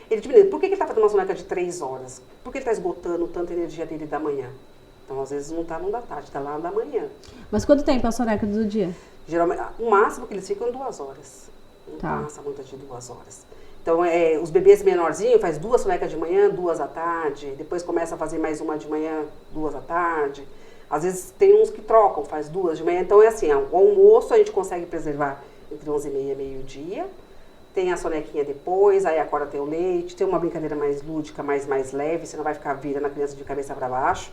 ele diminuir. Por que ele está fazendo uma soneca de 3 horas? Por que ele está esgotando tanta energia dele da manhã? Então, às vezes, não está no da tarde, está lá da manhã. Mas quanto tempo é a soneca do dia? Geralmente, o máximo que eles ficam 2 horas. Não passa muito de 2 horas. Então, os bebês menorzinhos faz 2 sonecas de manhã, 2 à tarde. Depois começa a fazer mais uma de manhã, 2 à tarde. Às vezes tem uns que trocam, faz 2 de manhã. Então é assim, o almoço a gente consegue preservar entre 11h30 e meio-dia. Tem a sonequinha depois, aí acorda tem o leite. Tem uma brincadeira mais lúdica, mais leve. Você não vai ficar virando a criança de cabeça para baixo.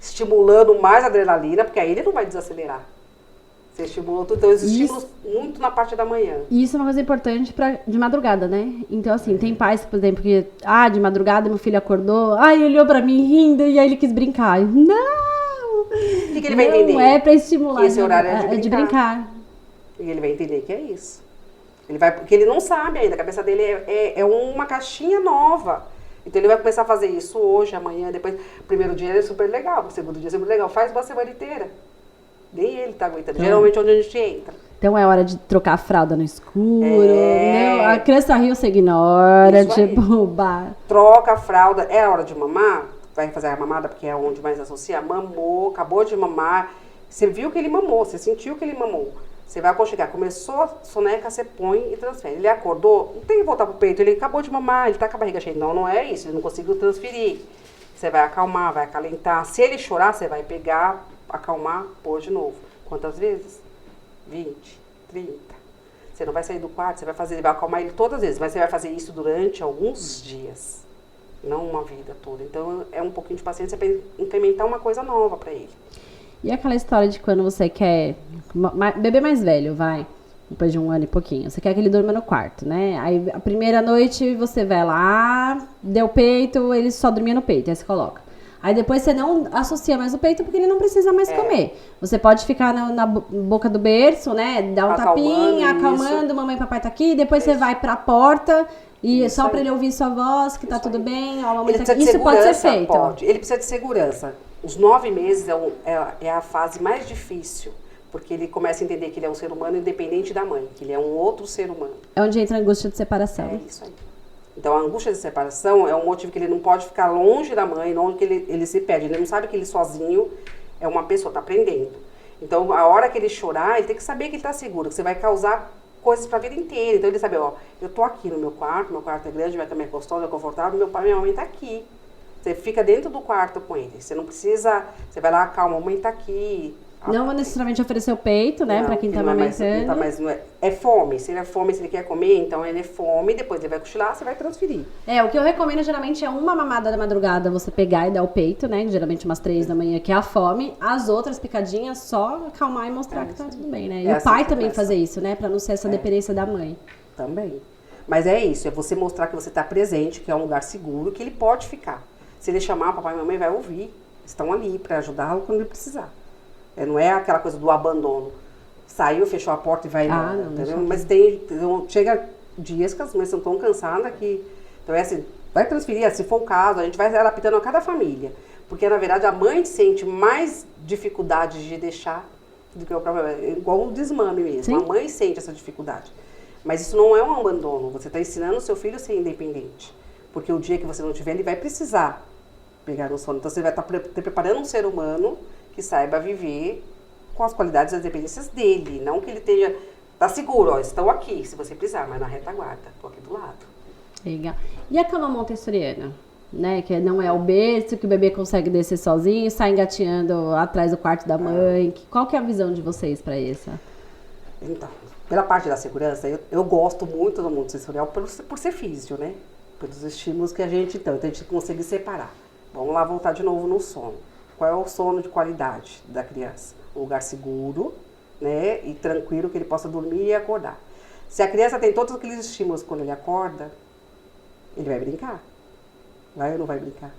Estimulando mais a adrenalina, porque aí ele não vai desacelerar. Você estimulou tudo. Então, estímulos muito na parte da manhã. E isso é uma coisa importante de madrugada, né? Então, assim, tem pais, por exemplo, que... de madrugada meu filho acordou. Ele olhou pra mim rindo e aí ele quis brincar. Não! O que ele vai entender? Não é pra estimular. Que esse horário é de brincar. E ele vai entender que é isso. Porque ele não sabe ainda. A cabeça dele é uma caixinha nova. Então ele vai começar a fazer isso hoje, amanhã, depois. O primeiro dia é super legal, o segundo dia é super legal. Faz uma semana inteira. Nem ele tá aguentando. Então, geralmente onde a gente entra. Então é hora de trocar a fralda no escuro. Não, a criança riu, você ignora. Troca a fralda. É a hora de mamar. Vai fazer a mamada, porque é onde mais associa. Mamou, acabou de mamar. Você viu que ele mamou, você sentiu que ele mamou. Você vai aconchegar. Começou a soneca, você põe e transfere. Ele acordou, não tem que voltar pro peito. Ele acabou de mamar, ele tá com a barriga cheia. Não é isso. Ele não conseguiu transferir. Você vai acalmar, vai acalentar. Se ele chorar, você vai pegar, acalmar, pôr de novo. Quantas vezes? 20, 30. Você não vai sair do quarto, você vai acalmar ele todas as vezes. Mas você vai fazer isso durante alguns dias. Não uma vida toda. Então, é um pouquinho de paciência para implementar uma coisa nova para ele. E aquela história de quando você quer... Bebê mais velho, vai. Depois de 1 ano e pouquinho. Você quer que ele durma no quarto, né? Aí, a primeira noite, você vai lá, deu peito, ele só dormia no peito. Aí você coloca. Aí depois você não associa mais o peito porque ele não precisa mais comer. Você pode ficar na boca do berço, né? Dar um tapinha, acalmando, mamãe e papai tá aqui. Depois você vai pra porta e só pra ele ouvir sua voz, que tá tudo bem. Ó, mamãe tá aqui. Isso pode ser feito. Pode. Ele precisa de segurança. Os 9 meses é a fase mais difícil. Porque ele começa a entender que ele é um ser humano independente da mãe. Que ele é um outro ser humano. É onde entra a angústia de separação. É isso aí. Então, a angústia de separação é um motivo que ele não pode ficar longe da mãe, longe que ele se perde. Ele não sabe que ele sozinho é uma pessoa, está aprendendo. Então, a hora que ele chorar, ele tem que saber que ele está seguro, que você vai causar coisas para a vida inteira. Então, ele sabe, ó, eu tô aqui no meu quarto é grande, vai estar minha gostosa, confortável, meu pai e minha mãe tá aqui. Você fica dentro do quarto com ele. Você não precisa, você vai lá, calma, mamãe tá aqui. Não necessariamente oferecer o peito, né, para quem tá amamentando. É fome. Se ele é fome, se ele quer comer, então ele é fome, depois ele vai cochilar, você vai transferir. O que eu recomendo geralmente é uma mamada da madrugada, você pegar e dar o peito, né, geralmente umas 3 da manhã, que é a fome. As outras picadinhas, só acalmar e mostrar que tá tudo bem, né. E o pai também fazer isso, né, para não ser essa dependência da mãe. Também. Mas é isso, é você mostrar que você tá presente, que é um lugar seguro, que ele pode ficar. Se ele chamar, papai e mamãe vai ouvir. Estão ali para ajudá-lo quando ele precisar. Não é aquela coisa do abandono. Saiu, fechou a porta e vai embora. Entendeu? Mas chega dias que as mães estão tão cansadas que... Então é assim, vai transferir, se for o caso, a gente vai adaptando a cada família. Porque, na verdade, a mãe sente mais dificuldade de deixar do que o próprio... É igual um desmame mesmo. Sim. A mãe sente essa dificuldade. Mas isso não é um abandono. Você está ensinando o seu filho a ser independente. Porque o dia que você não tiver, ele vai precisar pegar no sono. Então, você vai estar preparando um ser humano que saiba viver com as qualidades e as dependências dele. Não que ele esteja... Tá seguro, ó, estão aqui, se você precisar, mas na retaguarda. Tô aqui do lado. Legal. E a cama montessoriana? Né? Que não é o berço, que o bebê consegue descer sozinho, sai engateando atrás do quarto da mãe. Qual que é a visão de vocês para isso? Então, pela parte da segurança, eu gosto muito do mundo sensorial por ser físico, né? Pelos estímulos que a gente tem. Então, a gente consegue separar. Vamos lá voltar de novo no sono. Qual é o sono de qualidade da criança? Um lugar seguro, né, e tranquilo que ele possa dormir e acordar. Se a criança tem todos aqueles estímulos quando ele acorda, ele vai brincar. Vai ou não vai brincar?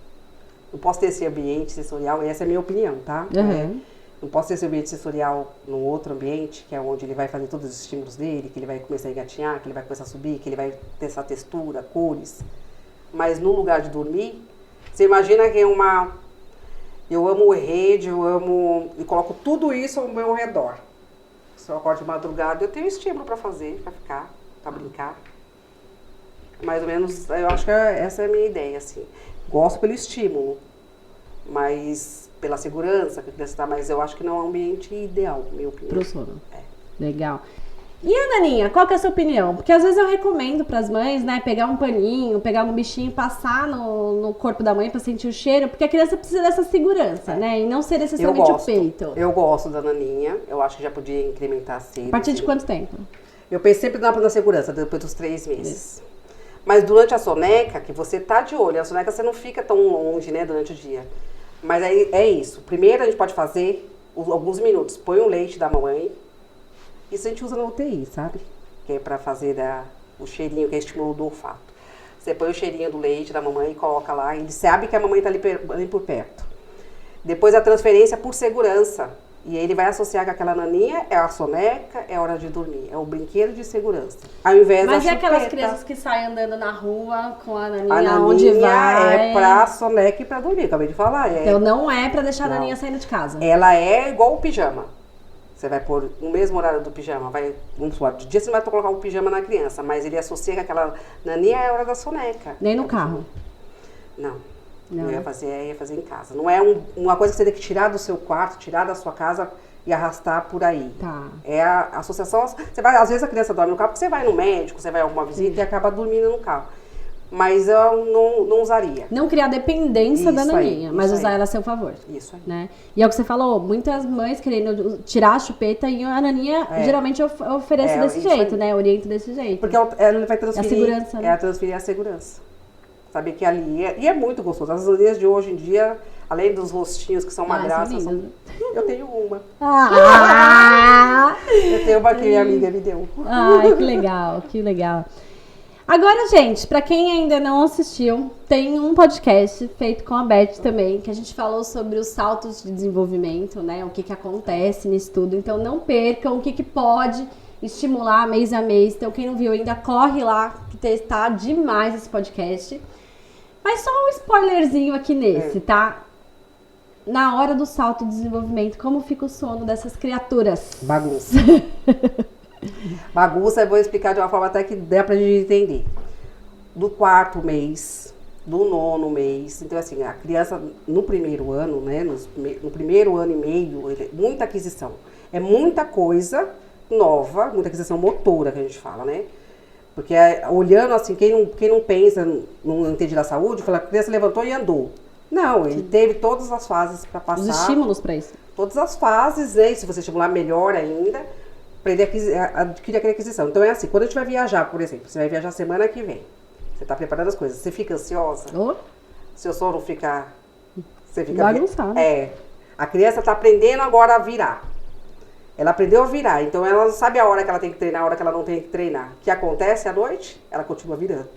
Não posso ter esse ambiente sensorial, essa é a minha opinião, tá? Uhum. Não posso ter esse ambiente sensorial num outro ambiente, que é onde ele vai fazer todos os estímulos dele, que ele vai começar a engatinhar, que ele vai começar a subir, que ele vai ter essa textura, cores. Mas no lugar de dormir, você imagina que é uma... Eu amo rede, eu amo... E coloco tudo isso ao meu redor. Se eu acordo de madrugada, eu tenho estímulo para fazer, para ficar, para brincar. Mais ou menos, eu acho que essa é a minha ideia, assim. Gosto pelo estímulo, mas pela segurança que a criança está, mas eu acho que não é um ambiente ideal, na minha opinião. Pro sono. Legal. E a Naninha, qual que é a sua opinião? Porque às vezes eu recomendo para as mães, né, pegar um paninho, pegar um bichinho, passar no corpo da mãe para sentir o cheiro, porque a criança precisa dessa segurança, né, e não ser necessariamente o peito. Eu gosto da Naninha, eu acho que já podia incrementar cedo. A partir de quanto tempo? Eu penso sempre na segurança, depois dos 3 meses. Mas durante a soneca, que você tá de olho, a soneca você não fica tão longe, né, durante o dia. Mas aí é isso. Primeiro a gente pode fazer alguns minutos. Põe o leite da mamãe. Isso a gente usa na UTI, sabe? Que é pra fazer o cheirinho, que é estímulo do olfato. Você põe o cheirinho do leite da mamãe e coloca lá. E ele sabe que a mamãe tá ali por perto. Depois a transferência por segurança. E aí ele vai associar que aquela naninha é a soneca, é a hora de dormir. É o brinquedo de segurança. Ao invés da Mas chupeta. aquelas crianças que saem andando na rua com a naninha, a naninha onde vai? É pra soneca e pra dormir, acabei de falar. Então não é pra deixar a naninha saindo de casa. Ela é igual o pijama. Você vai pôr no mesmo horário do pijama. Vamos supor, de dia você não vai colocar um pijama na criança, mas ele associa que aquela naninha é a hora da soneca. Nem no carro? Não. Eu ia fazer em casa. Não é uma coisa que você tem que tirar do seu quarto, tirar da sua casa e arrastar por aí. Tá. É a associação. Você vai, às vezes a criança dorme no carro porque você vai no médico, você vai a alguma visita e acaba dormindo no carro. Mas eu não usaria. Não criar dependência da naninha, mas usar ela a seu favor. Isso aí. Né? E é o que você falou, muitas mães querendo tirar a chupeta e a naninha geralmente oferece desse jeito, né? Orienta desse jeito. Porque ela vai transferir a segurança, né? Ela transferir a segurança. Saber que ali e é muito gostoso. As naninhas de hoje em dia, além dos rostinhos que são uma graça, eu tenho uma. Eu tenho uma que minha amiga me deu. Ai, que legal, que legal. Agora, gente, pra quem ainda não assistiu, tem um podcast feito com a Beth também, que a gente falou sobre os saltos de desenvolvimento, né? O que acontece nisso tudo. Então, não percam o que pode estimular mês a mês. Então, quem não viu ainda, corre lá, que tá demais esse podcast. Mas só um spoilerzinho aqui nesse, tá? Na hora do salto de desenvolvimento, como fica o sono dessas criaturas? Bagunça. Bagunça, eu vou explicar de uma forma até que dê pra gente entender. Do 4º mês, do 9º mês. Então, assim, a criança no primeiro ano, né? No primeiro ano e meio, muita aquisição. É muita coisa nova, muita aquisição motora que a gente fala, né? Porque olhando assim, quem não pensa, não entende da saúde, fala que a criança levantou e andou. Não, ele teve todas as fases para passar. Os estímulos para isso. Todas as fases, né? Se você estimular melhor ainda, para ele adquirir aquela aquisição. Então é assim, quando a gente vai viajar, por exemplo, você vai viajar semana que vem, você está preparando as coisas, você fica ansiosa? Seu sono fica... Você fica bagunçado. A criança está aprendendo agora a virar. Ela aprendeu a virar, então ela não sabe a hora que ela tem que treinar, a hora que ela não tem que treinar. O que acontece à noite? Ela continua virando.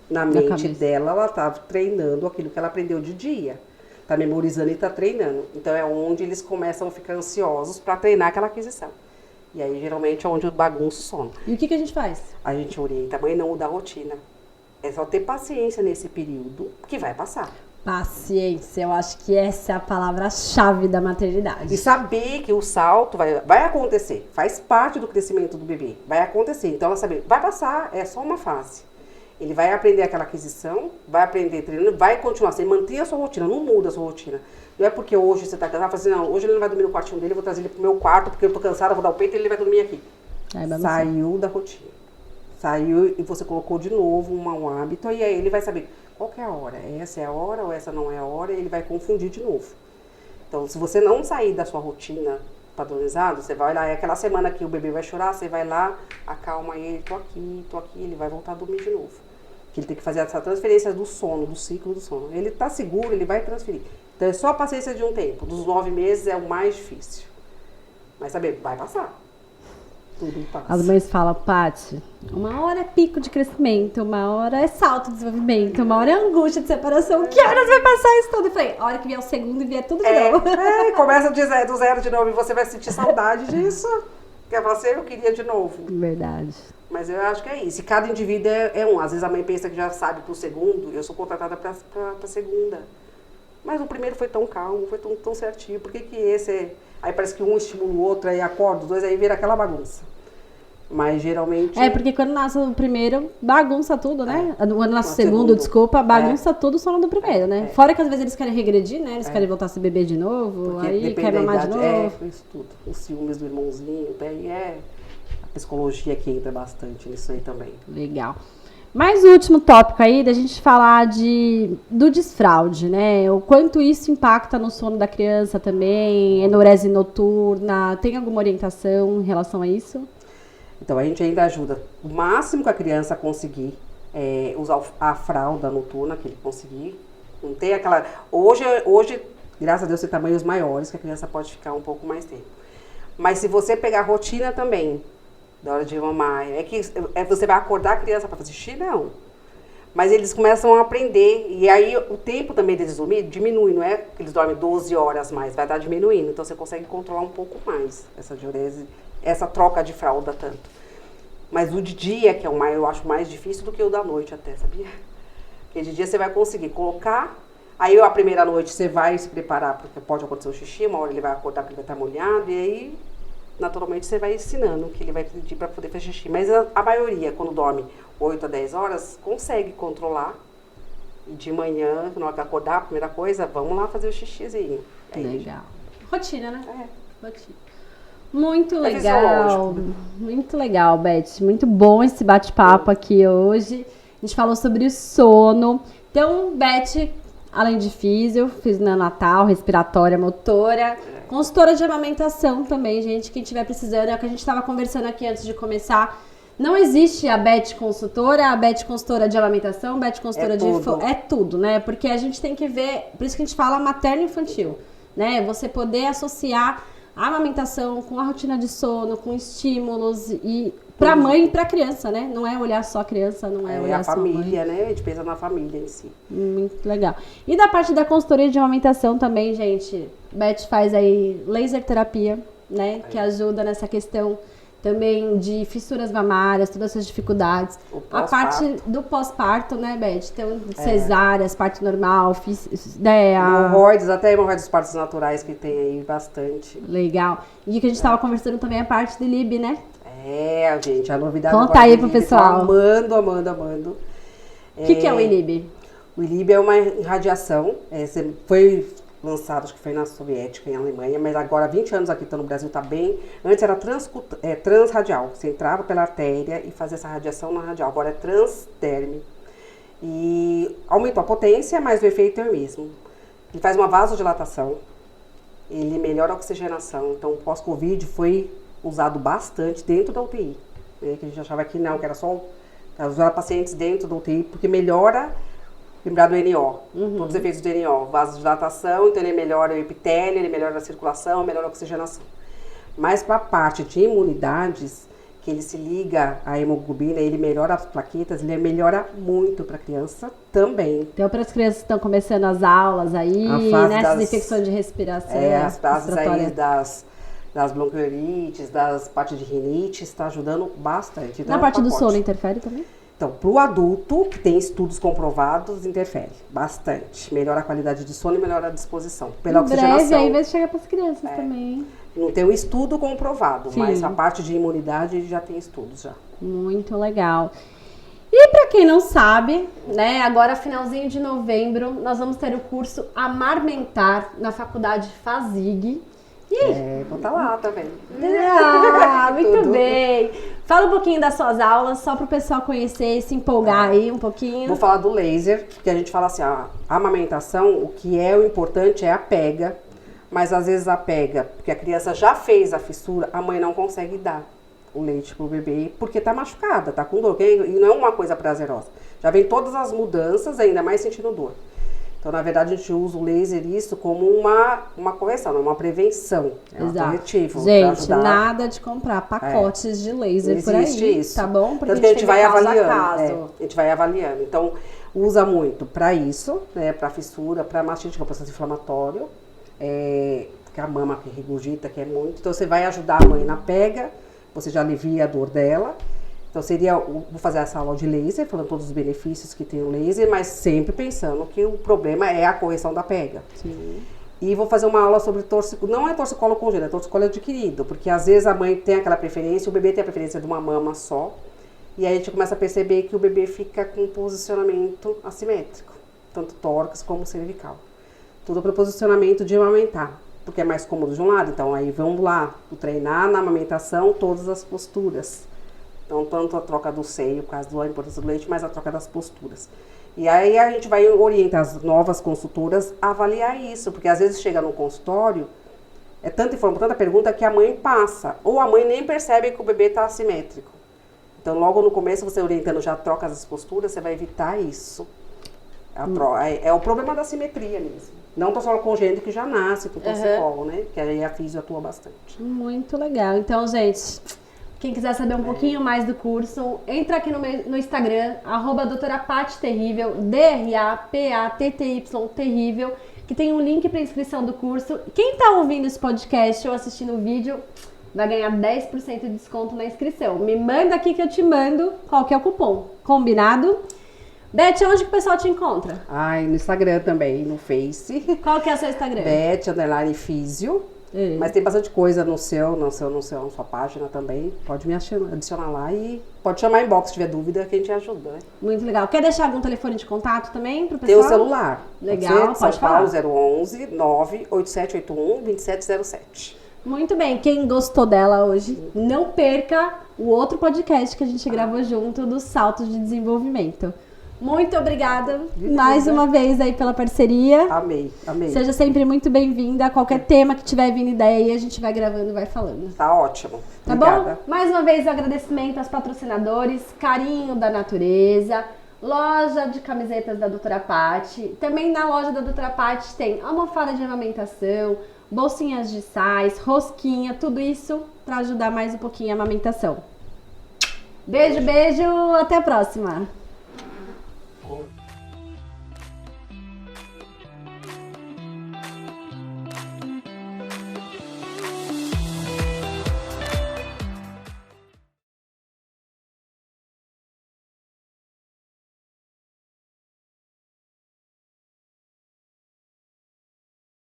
Na mente dela, ela está treinando aquilo que ela aprendeu de dia. Está memorizando e está treinando. Então é onde eles começam a ficar ansiosos para treinar aquela aquisição. E aí, geralmente, é onde bagunça o sono. E o que a gente faz? A gente orienta a mãe não mudar a rotina. É só ter paciência nesse período que vai passar. Paciência, eu acho que essa é a palavra-chave da maternidade. E saber que o salto vai acontecer. Faz parte do crescimento do bebê. Vai acontecer. Então, ela saber, vai passar, é só uma fase. Ele vai aprender aquela aquisição, vai aprender treinando, vai continuar. Você mantém a sua rotina, não muda a sua rotina. Não é porque hoje você está cansado, assim, não, hoje ele não vai dormir no quartinho dele, eu vou trazer ele pro meu quarto, porque eu tô cansada, vou dar o peito e ele vai dormir aqui. Saiu da rotina. Saiu e você colocou de novo um mau hábito, e aí ele vai saber qual que é a hora. Essa é a hora ou essa não é a hora, e ele vai confundir de novo. Então, se você não sair da sua rotina padronizada, você vai lá, é aquela semana que o bebê vai chorar, você vai lá, acalma ele, tô aqui, ele vai voltar a dormir de novo. Que ele tem que fazer essa transferência do sono, do ciclo do sono. Ele tá seguro, ele vai transferir. Então é só a paciência de um tempo. Dos 9 meses é o mais difícil. Mas saber, vai passar. Tudo passa. As mães falam, Paty, uma hora é pico de crescimento, uma hora é salto de desenvolvimento, uma hora é angústia de separação. Que horas vai passar isso tudo? Eu falei, a hora que vier o segundo e vier tudo de novo. Começa do zero de novo e você vai sentir saudade disso. Porque você, eu queria de novo. Verdade. Mas eu acho que é isso. E cada indivíduo é um. Às vezes a mãe pensa que já sabe pro segundo, eu sou contratada pra segunda. Mas o primeiro foi tão calmo, foi tão certinho. Por que esse é... Aí parece que um estimula o outro, aí acorda os dois, aí vira aquela bagunça. Mas geralmente... porque quando nasce o primeiro, bagunça tudo, né? Quando nasce o segundo, bagunça tudo o sono do primeiro, né? Fora que às vezes eles querem regredir, né? Eles querem voltar a ser bebê de novo, porque aí quer mamar de novo. Isso tudo. Os ciúmes do irmãozinho, daí a psicologia que entra bastante nisso aí também. Legal. Mais o último tópico aí, da gente falar do desfraude, né? O quanto isso impacta no sono da criança também, enurese noturna, tem alguma orientação em relação a isso? Então, a gente ainda ajuda o máximo que a criança conseguir usar a fralda noturna, que ele conseguir. Não tem aquela... Hoje, graças a Deus, tem tamanhos maiores, que a criança pode ficar um pouco mais tempo. Mas se você pegar a rotina também, da hora de mamar, você vai acordar a criança para fazer xixi? Não. Mas eles começam a aprender, e aí o tempo também deles dormir diminui, não é que eles dormem 12 horas mais, vai estar diminuindo, então você consegue controlar um pouco mais essa diurese, essa troca de fralda tanto. Mas o de dia, que é eu acho mais difícil do que o da noite até, sabia? Porque de dia você vai conseguir colocar, aí a primeira noite você vai se preparar, porque pode acontecer o xixi, uma hora ele vai acordar porque ele vai estar molhado, e aí naturalmente você vai ensinando o que ele vai pedir para poder fazer xixi. Mas a maioria, quando dorme 8 a 10 horas, consegue controlar. E de manhã, na hora que acordar, a primeira coisa, vamos lá fazer o xixizinho. Legal. Rotina, né? Rotina. Muito legal. Muito legal, Beth. Muito bom esse bate-papo aqui hoje. A gente falou sobre o sono. Então, Beth, além de físio neonatal, respiratória, motora, consultora de amamentação também, gente, quem estiver precisando, é o que a gente estava conversando aqui antes de começar. Não existe a Beth consultora, a Beth consultora de amamentação, a Beth consultora é tudo, né? Porque a gente tem que ver, por isso que a gente fala materno-infantil, né? Você poder associar a amamentação com a rotina de sono, com estímulos e Pra mãe e pra criança, né? Não é olhar só a criança, não é olhar a só a mãe. família, né? A gente pensa na família em si. Muito legal. E da parte da consultoria de amamentação também, gente, Beth faz aí laser terapia, né? Que ajuda nessa questão também de fissuras mamárias, todas essas dificuldades. A parte do pós-parto, né, Beth? Então, cesáreas, parto normal, hemorroides, até hemorroides dos partos naturais que tem aí bastante. Legal. E que a gente estava conversando também a parte de LIB, né? Gente, a novidade conta aí pro pessoal. Amando. O que é o ILIB? O ILIB é uma irradiação, foi lançado, acho que foi na Soviética, em Alemanha, mas agora, 20 anos aqui, no Brasil, tá bem. Antes era transradial, você entrava pela artéria e fazia essa radiação na radial, agora é transderme. E aumentou a potência, mas o efeito é o mesmo. Ele faz uma vasodilatação, ele melhora a oxigenação, então pós-Covid foi usado bastante dentro da UTI, né, que a gente achava que não, que era só usar pacientes dentro da UTI, porque melhora, lembrar do NO, todos os efeitos do NO, vasodilatação, então ele melhora o epitélio, ele melhora a circulação, melhora a oxigenação. Mas para a parte de imunidades, que ele se liga à hemoglobina, ele melhora as plaquetas, ele melhora muito para a criança também. Então, para as crianças que estão começando as aulas aí, nessas infecções de respiração. As fases aí das bronquiolites, das partes de rinite, está ajudando bastante. Então, na parte do sono interfere também? Então, para o adulto, que tem estudos comprovados, interfere bastante. Melhora a qualidade de sono e melhora a disposição. Pela oxigenação. Breve, aí vai chegar para as crianças também. Não tem um estudo comprovado, mas a parte de imunidade já tem estudos já. Muito legal. E para quem não sabe, né, agora finalzinho de novembro, nós vamos ter o curso Amarmentar na Faculdade FASIG. Vou estar lá, tá vendo? Muito bem. Fala um pouquinho das suas aulas, só para o pessoal conhecer e se empolgar aí um pouquinho. Vou falar do laser, que a gente fala assim, a amamentação, o que é o importante é a pega, mas às vezes a pega, porque a criança já fez a fissura, a mãe não consegue dar o leite pro bebê, porque tá machucada, tá com dor, e não é uma coisa prazerosa. Já vem todas as mudanças, ainda mais sentindo dor. Então, na verdade, a gente usa o laser isso como uma correção, uma prevenção. É um corretivo. Gente, nada de comprar pacotes de laser por aí, isso. Tá bom? Porque a gente vai avaliando. A gente vai avaliando. Então, usa muito para isso, né, para fissura, para mastite, que é um processo inflamatório, que a mama que regurgita, que é muito. Então, você vai ajudar a mãe na pega, você já alivia a dor dela. Então, vou fazer essa aula de laser, falando todos os benefícios que tem o laser, mas sempre pensando que o problema é a correção da pega. Sim. E vou fazer uma aula sobre não é torcicolo congênito, é torcicolo adquirido, porque às vezes a mãe tem aquela preferência, o bebê tem a preferência de uma mama só, e aí a gente começa a perceber que o bebê fica com um posicionamento assimétrico, tanto tórax como cervical. Tudo para o posicionamento de amamentar, porque é mais cômodo de um lado, então aí vamos lá, treinar na amamentação todas as posturas. Então, tanto a troca do seio, por causa da importância do leite, mas a troca das posturas. E aí a gente vai orientar as novas consultoras a avaliar isso, porque às vezes chega no consultório, é tanta informação, tanta pergunta que a mãe passa, ou a mãe nem percebe que o bebê está assimétrico. Então, logo no começo, você orientando já troca as posturas, você vai evitar isso. É o problema da simetria mesmo. Não torcicolo congênito que já nasce com torcicolo, né? Que aí a fisio atua bastante. Muito legal. Então, gente, quem quiser saber um pouquinho mais do curso, entra aqui no Instagram, @doutorapatterrível, DRAPATTY terrível, que tem um link para inscrição do curso. Quem tá ouvindo esse podcast ou assistindo o vídeo vai ganhar 10% de desconto na inscrição. Me manda aqui que eu te mando qual que é o cupom. Combinado? Beth, onde que o pessoal te encontra? No Instagram também, no Face. Qual que é o seu Instagram? Beth_Fisio. Mas tem bastante coisa na sua página também. Pode me adicionar lá e pode chamar inbox se tiver dúvida que a gente ajuda, né? Muito legal. Quer deixar algum telefone de contato também pro pessoal? Tem o celular. Legal, pode falar. São Paulo 011 98781 2707. Muito bem. Quem gostou dela hoje, não perca o outro podcast que a gente gravou junto dos saltos de desenvolvimento. Muito obrigada mais uma vez aí pela parceria. Amei. Seja sempre muito bem-vinda. Qualquer tema que tiver vindo ideia aí, a gente vai gravando e vai falando. Tá ótimo. Tá bom? Mais uma vez o agradecimento aos patrocinadores, Carinho da Natureza, loja de camisetas da Doutora Paty. Também na loja da Doutora Paty tem almofada de amamentação, bolsinhas de sais, rosquinha, tudo isso para ajudar mais um pouquinho a amamentação. Beijo, beijo, até a próxima.